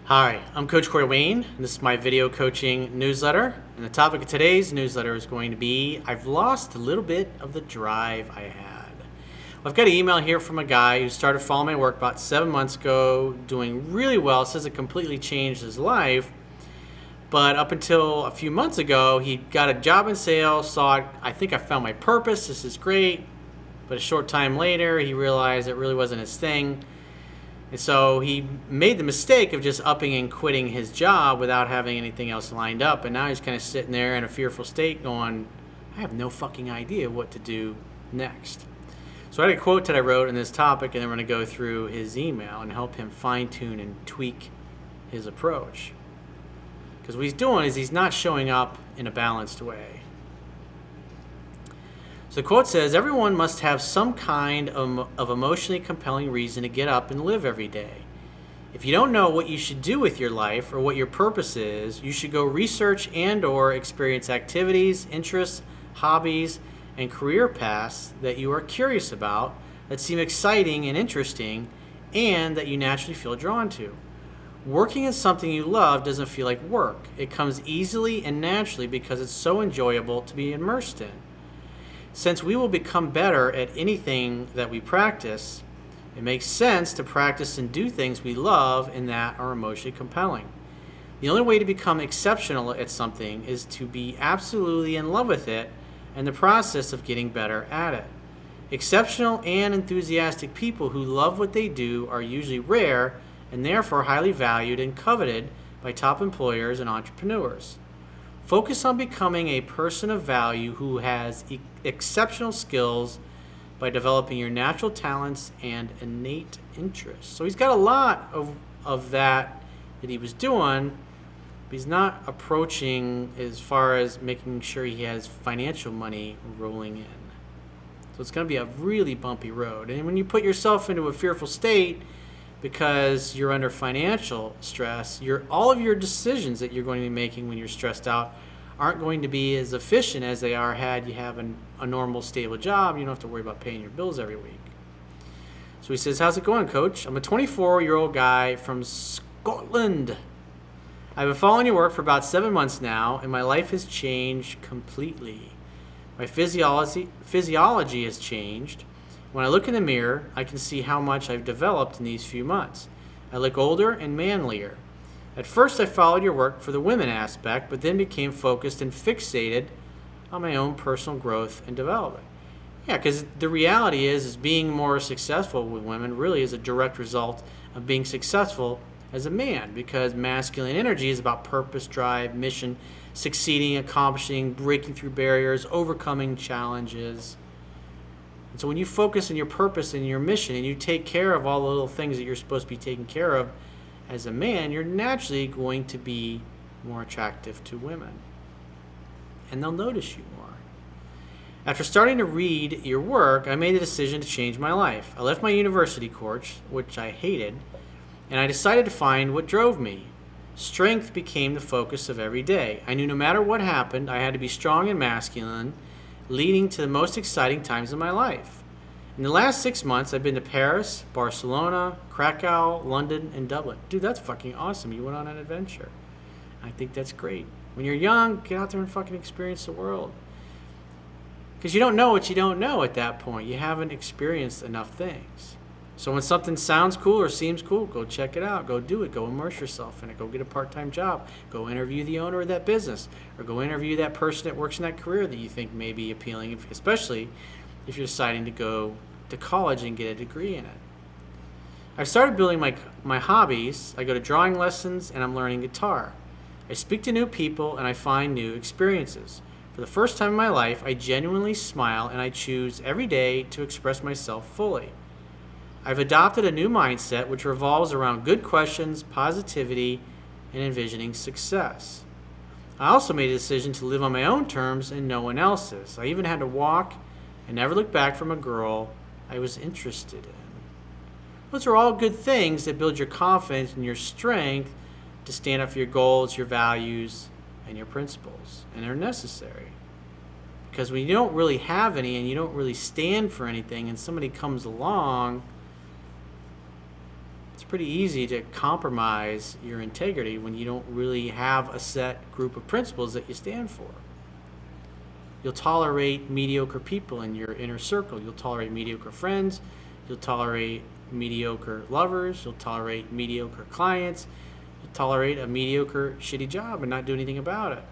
Hi, I'm Coach Corey Wayne, and this is my video coaching newsletter. And the topic of today's newsletter is going to be, I've lost a little bit of the drive I had. Well, I've got an email here from a guy who started following my work about 7 months ago, doing really well, says it completely changed his life. But up until a few months ago, he got a job in sales, thought, I think I found my purpose, this is great. But a short time later, he realized it really wasn't his thing. And so he made the mistake of just upping and quitting his job without having anything else lined up. And now he's kind of sitting there in a fearful state going, I have no fucking idea what to do next. So I had a quote that I wrote in this topic, and then we're going to go through his email and help him fine tune and tweak his approach. Because what he's doing is he's not showing up in a balanced way. So the quote says, everyone must have some kind of emotionally compelling reason to get up and live every day. If you don't know what you should do with your life or what your purpose is, you should go research and or experience activities, interests, hobbies, and career paths that you are curious about, that seem exciting and interesting, and that you naturally feel drawn to. Working in something you love doesn't feel like work. It comes easily and naturally because it's so enjoyable to be immersed in. Since we will become better at anything that we practice, it makes sense to practice and do things we love and that are emotionally compelling. The only way to become exceptional at something is to be absolutely in love with it and the process of getting better at it. Exceptional and enthusiastic people who love what they do are usually rare and therefore highly valued and coveted by top employers and entrepreneurs. Focus on becoming a person of value who has exceptional skills by developing your natural talents and innate interests. So he's got a lot of that he was doing, but he's not approaching as far as making sure he has financial money rolling in. So it's going to be a really bumpy road. And when you put yourself into a fearful state because you're under financial stress, all of your decisions that you're going to be making when you're stressed out aren't going to be as efficient as they are had you have a normal, stable job. You don't have to worry about paying your bills every week. So he says, how's it going, Coach? I'm a 24-year-old guy from Scotland. I've been following your work for about 7 months now, and my life has changed completely. My physiology has changed. When I look in the mirror, I can see how much I've developed in these few months. I look older and manlier. At first, I followed your work for the women aspect, but then became focused and fixated on my own personal growth and development. Yeah, because the reality is being more successful with women really is a direct result of being successful as a man, because masculine energy is about purpose, drive, mission, succeeding, accomplishing, breaking through barriers, overcoming challenges. And so when you focus on your purpose and your mission and you take care of all the little things that you're supposed to be taking care of as a man, you're naturally going to be more attractive to women. And they'll notice you more. After starting to read your work, I made the decision to change my life. I left my university course, which I hated, and I decided to find what drove me. Strength became the focus of every day. I knew no matter what happened, I had to be strong and masculine, leading to the most exciting times of my life. In the last 6 months, I've been to Paris, Barcelona, Krakow, London, and Dublin. Dude, that's fucking awesome. You went on an adventure. I think that's great. When you're young, get out there and fucking experience the world. Because you don't know what you don't know at that point. You haven't experienced enough things. So when something sounds cool or seems cool, go check it out. Go do it. Go immerse yourself in it. Go get a part-time job. Go interview the owner of that business. Or go interview that person that works in that career that you think may be appealing, especially if you're deciding to go to college and get a degree in it. I've started building my hobbies. I go to drawing lessons and I'm learning guitar. I speak to new people and I find new experiences. For the first time in my life, I genuinely smile and I choose every day to express myself fully. I've adopted a new mindset which revolves around good questions, positivity, and envisioning success. I also made a decision to live on my own terms and no one else's. I even had to walk and never look back from a girl I was interested in. Those are all good things that build your confidence and your strength to stand up for your goals, your values, and your principles. And they're necessary. Because when you don't really have any and you don't really stand for anything and somebody comes along It's pretty easy to compromise your integrity when you don't really have a set group of principles that you stand for. You'll tolerate mediocre people in your inner circle. You'll tolerate mediocre friends. You'll tolerate mediocre lovers. You'll tolerate mediocre clients. You'll tolerate a mediocre, shitty job and not do anything about it.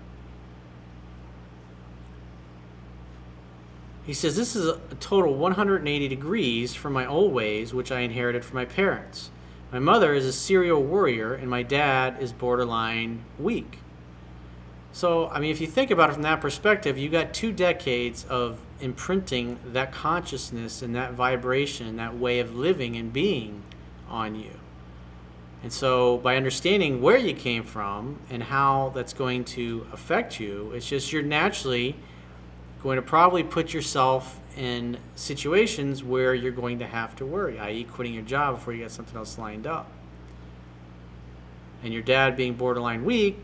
He says, this is a total 180 degrees from my old ways, which I inherited from my parents. My mother is a serial worrier, and my dad is borderline weak. So, I mean, if you think about it from that perspective, you got 2 decades of imprinting that consciousness and that vibration and that way of living and being on you. And so by understanding where you came from and how that's going to affect you, it's just you're naturally going to probably put yourself in situations where you're going to have to worry, i.e. quitting your job before you get something else lined up. And your dad being borderline weak,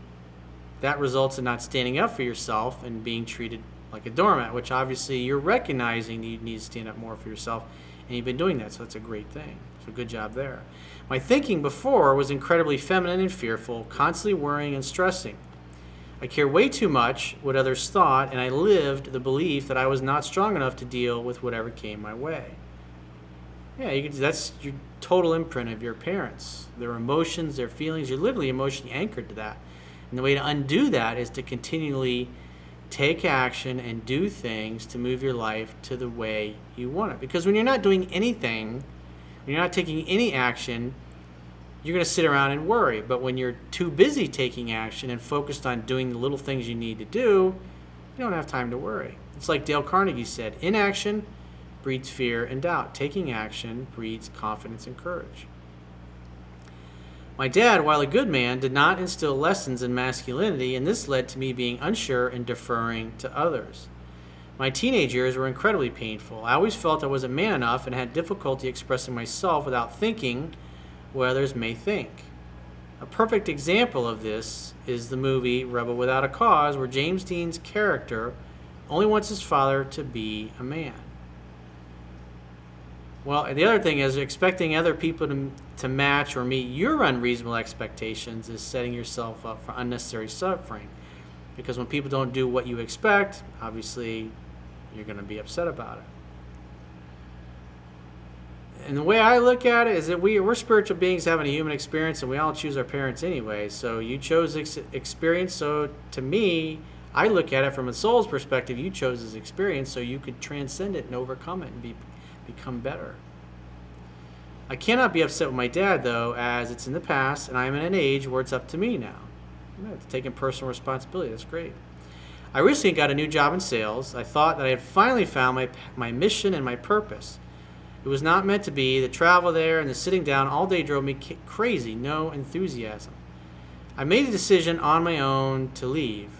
that results in not standing up for yourself and being treated like a doormat, which obviously you're recognizing that you need to stand up more for yourself, and you've been doing that, so that's a great thing. So good job there. My thinking before was incredibly feminine and fearful, constantly worrying and stressing. I cared way too much what others thought, and I lived the belief that I was not strong enough to deal with whatever came my way. Yeah, that's your total imprint of your parents. Their emotions, their feelings, you're literally emotionally anchored to that. And the way to undo that is to continually take action and do things to move your life to the way you want it. Because when you're not doing anything, when you're not taking any action, you're going to sit around and worry. But when you're too busy taking action and focused on doing the little things you need to do, you don't have time to worry. It's like Dale Carnegie said, inaction breeds fear and doubt. Taking action breeds confidence and courage. My dad, while a good man, did not instill lessons in masculinity, and this led to me being unsure and deferring to others. My teenage years were incredibly painful. I always felt I wasn't man enough and had difficulty expressing myself without thinking what others may think. A perfect example of this is the movie Rebel Without a Cause, where James Dean's character only wants his father to be a man. Well, and the other thing is expecting other people to match or meet your unreasonable expectations is setting yourself up for unnecessary suffering. Because when people don't do what you expect, obviously you're going to be upset about it. And the way I look at it is that we're spiritual beings having a human experience, and we all choose our parents anyway. So you chose experience. So to me, I look at it from a soul's perspective. You chose this experience so you could transcend it and overcome it and become better. I cannot be upset with my dad, though, as it's in the past, and I am in an age where it's up to me now. It's taking personal responsibility. That's great. I recently got a new job in sales. I thought that I had finally found my mission and my purpose. It was not meant to be. The travel there and the sitting down all day drove me crazy. No enthusiasm. I made a decision on my own to leave.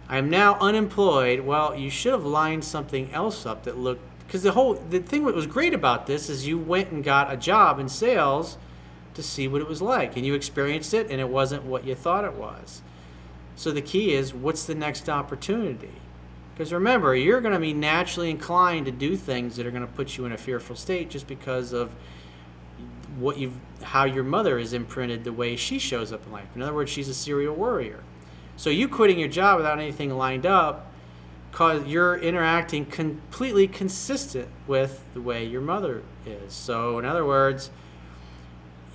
I am now unemployed. Well, you should have lined something else up that looked... Because the thing that was great about this is you went and got a job in sales to see what it was like. And you experienced it, and it wasn't what you thought it was. So the key is, what's the next opportunity? Because remember, you're going to be naturally inclined to do things that are going to put you in a fearful state just because of how your mother is imprinted the way she shows up in life. In other words, she's a serial worrier. So you quitting your job without anything lined up, cause you're interacting completely consistent with the way your mother is. So in other words,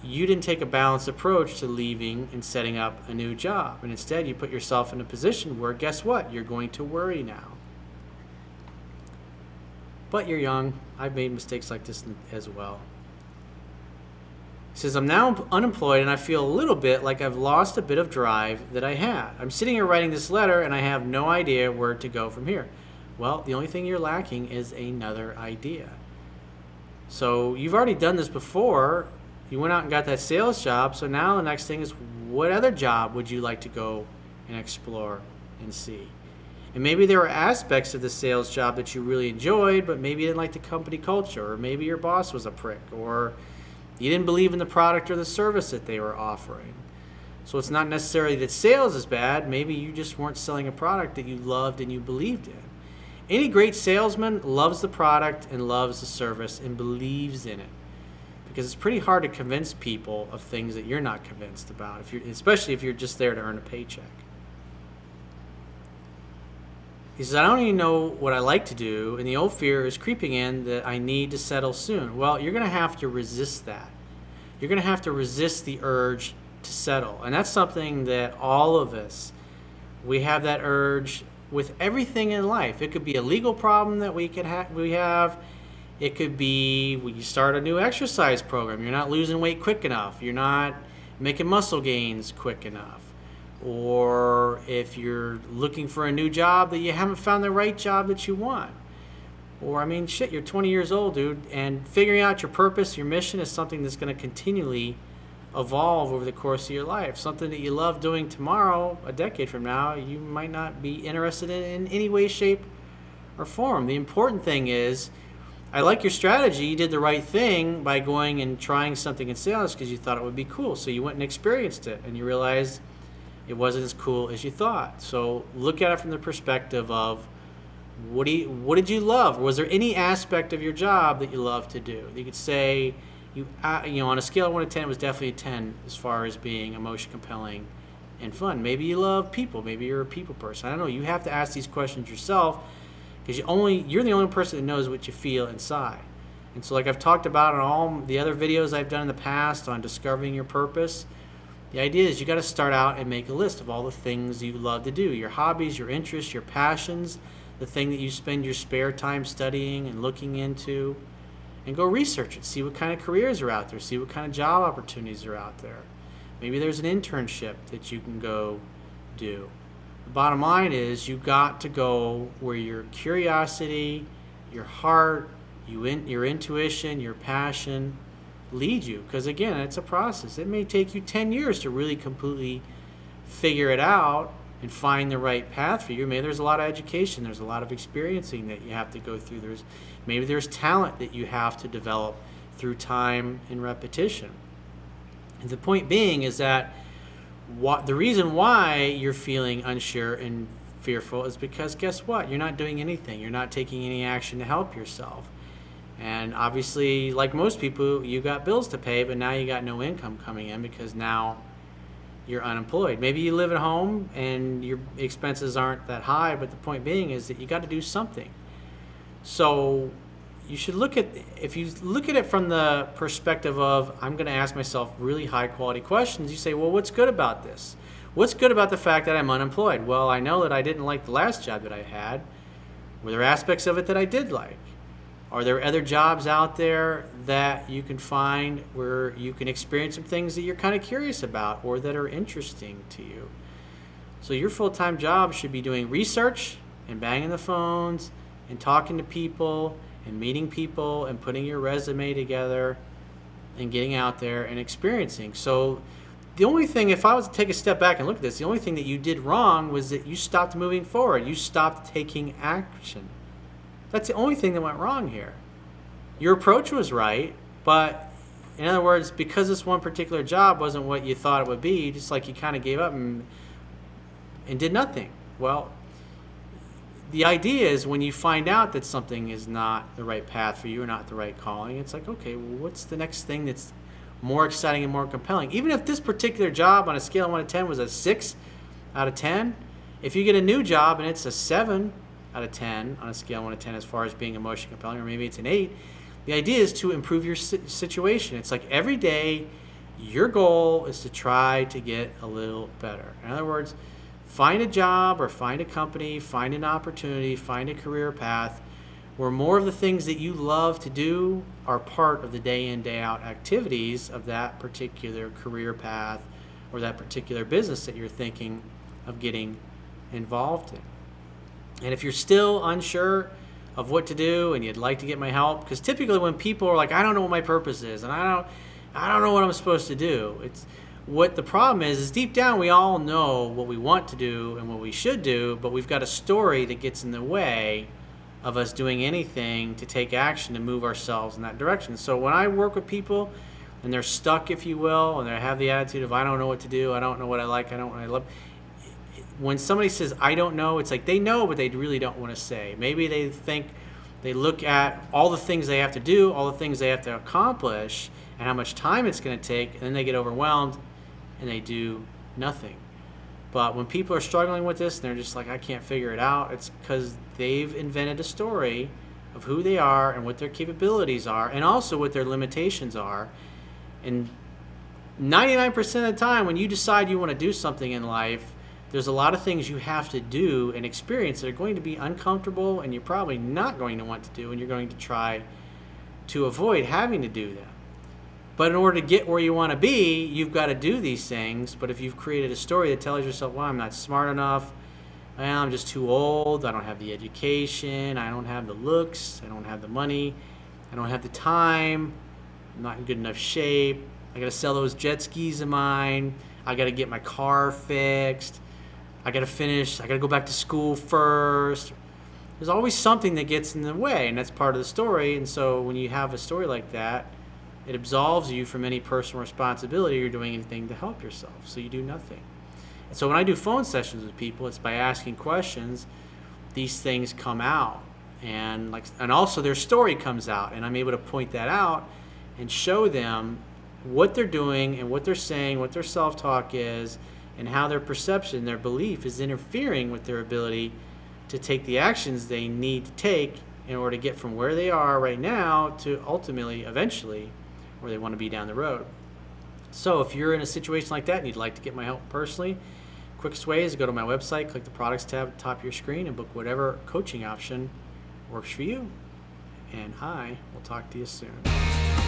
you didn't take a balanced approach to leaving and setting up a new job. And instead, you put yourself in a position where, guess what? You're going to worry now. But you're young. I've made mistakes like this as well. He says, I'm now unemployed and I feel a little bit like I've lost a bit of drive that I had. I'm sitting here writing this letter and I have no idea where to go from here. Well, the only thing you're lacking is another idea. So you've already done this before. You went out and got that sales job. So now the next thing is, what other job would you like to go and explore and see? And maybe there were aspects of the sales job that you really enjoyed, but maybe you didn't like the company culture, or maybe your boss was a prick, or you didn't believe in the product or the service that they were offering. So it's not necessarily that sales is bad. Maybe you just weren't selling a product that you loved and you believed in. Any great salesman loves the product and loves the service and believes in it. because it's pretty hard to convince people of things that you're not convinced about, especially if you're just there to earn a paycheck. He says, I don't even know what I like to do, and the old fear is creeping in that I need to settle soon. Well, you're going to have to resist that. You're going to have to resist the urge to settle. And that's something that all of us, we have that urge with everything in life. It could be a legal problem that we have. It could be when you start a new exercise program. You're not losing weight quick enough. You're not making muscle gains quick enough. Or if you're looking for a new job that you haven't found the right job that you want. Or, I mean, shit, you're 20 years old, dude, and figuring out your purpose, your mission is something that's going to continually evolve over the course of your life. Something that you love doing tomorrow, a decade from now, you might not be interested in any way, shape, or form. The important thing is, I like your strategy. You did the right thing by going and trying something in sales because you thought it would be cool. So you went and experienced it, and you realized it wasn't as cool as you thought. So look at it from the perspective of what did you love? Was there any aspect of your job that you love to do? You could say, on a scale of 1 to 10, it was definitely a 10 as far as being emotion compelling and fun. Maybe you love people. Maybe you're a people person. I don't know. You have to ask these questions yourself because you're the only person that knows what you feel inside. And so, like I've talked about in all the other videos I've done in the past on discovering your purpose, the idea is you got to start out and make a list of all the things you love to do, your hobbies, your interests, your passions, the thing that you spend your spare time studying and looking into, and go research it. See what kind of careers are out there. See what kind of job opportunities are out there. Maybe there's an internship that you can go do. The bottom line is you got to go where your curiosity, your heart, your intuition, your passion lead you, because again, it's a process. It may take you 10 years to really completely figure it out and find the right path for you. Maybe there's a lot of education, there's a lot of experiencing that you have to go through. Maybe there's talent that you have to develop through time and repetition. And the point being is that the reason why you're feeling unsure and fearful is because guess what? You're not doing anything. You're not taking any action to help yourself. And obviously, like most people, you got bills to pay, but now you got no income coming in because now you're unemployed. Maybe you live at home and your expenses aren't that high, but the point being is that you got to do something. So you should if you look at it from the perspective of, I'm going to ask myself really high quality questions, you say, well, what's good about this? What's good about the fact that I'm unemployed? Well, I know that I didn't like the last job that I had. Were there aspects of it that I did like? Are there other jobs out there that you can find where you can experience some things that you're kind of curious about or that are interesting to you? So your full-time job should be doing research and banging the phones and talking to people and meeting people and putting your resume together and getting out there and experiencing. So the only thing, if I was to take a step back and look at this, the only thing that you did wrong was that you stopped moving forward. You stopped taking action. That's the only thing that went wrong here. Your approach was right, but in other words, because this one particular job wasn't what you thought it would be, just like you kind of gave up and did nothing. Well, the idea is when you find out that something is not the right path for you or not the right calling, it's like, okay, well, what's the next thing that's more exciting and more compelling? Even if this particular job on a scale of 1 to 10 was a 6 out of 10, if you get a new job and it's a 7 out of 10 on a scale of 1 to 10 as far as being emotionally compelling, or maybe it's an 8, the idea is to improve your situation. It's like every day your goal is to try to get a little better. In other words, find a job or find a company, find an opportunity, find a career path where more of the things that you love to do are part of the day in, day out activities of that particular career path or that particular business that you're thinking of getting involved in. And if you're still unsure of what to do and you'd like to get my help, because typically when people are like, I don't know what my purpose is and I don't know what I'm supposed to do, it's what the problem is deep down we all know what we want to do and what we should do, but we've got a story that gets in the way of us doing anything to take action to move ourselves in that direction. So when I work with people and they're stuck, if you will, and they have the attitude of I don't know what to do, I don't know what I like, I don't know what I love, when somebody says I don't know, it's like they know but they really don't want to say. Maybe they look at all the things they have to do, all the things they have to accomplish, and how much time it's going to take, and then they get overwhelmed and they do nothing. But when people are struggling with this and they're just like, I can't figure it out, it's because they've invented a story of who they are and what their capabilities are, and also what their limitations are. And 99% of the time, when you decide you want to do something in life, there's a lot of things you have to do and experience that are going to be uncomfortable, and you're probably not going to want to do, and you're going to try to avoid having to do them. But in order to get where you want to be, you've got to do these things. But if you've created a story that tells yourself, well, I'm not smart enough, well, I'm just too old, I don't have the education, I don't have the looks, I don't have the money, I don't have the time, I'm not in good enough shape, I got to sell those jet skis of mine, I got to get my car fixed, I got to go back to school first. There's always something that gets in the way, and that's part of the story. And so when you have a story like that, it absolves you from any personal responsibility or doing anything to help yourself, so you do nothing. And so when I do phone sessions with people, it's by asking questions, these things come out, and also their story comes out, and I'm able to point that out and show them what they're doing and what they're saying, what their self-talk is, and how their perception, their belief is interfering with their ability to take the actions they need to take in order to get from where they are right now to ultimately, eventually, where they want to be down the road. So if you're in a situation like that and you'd like to get my help personally, quickest way is to go to my website, click the products tab at the top of your screen, and book whatever coaching option works for you. And I will talk to you soon.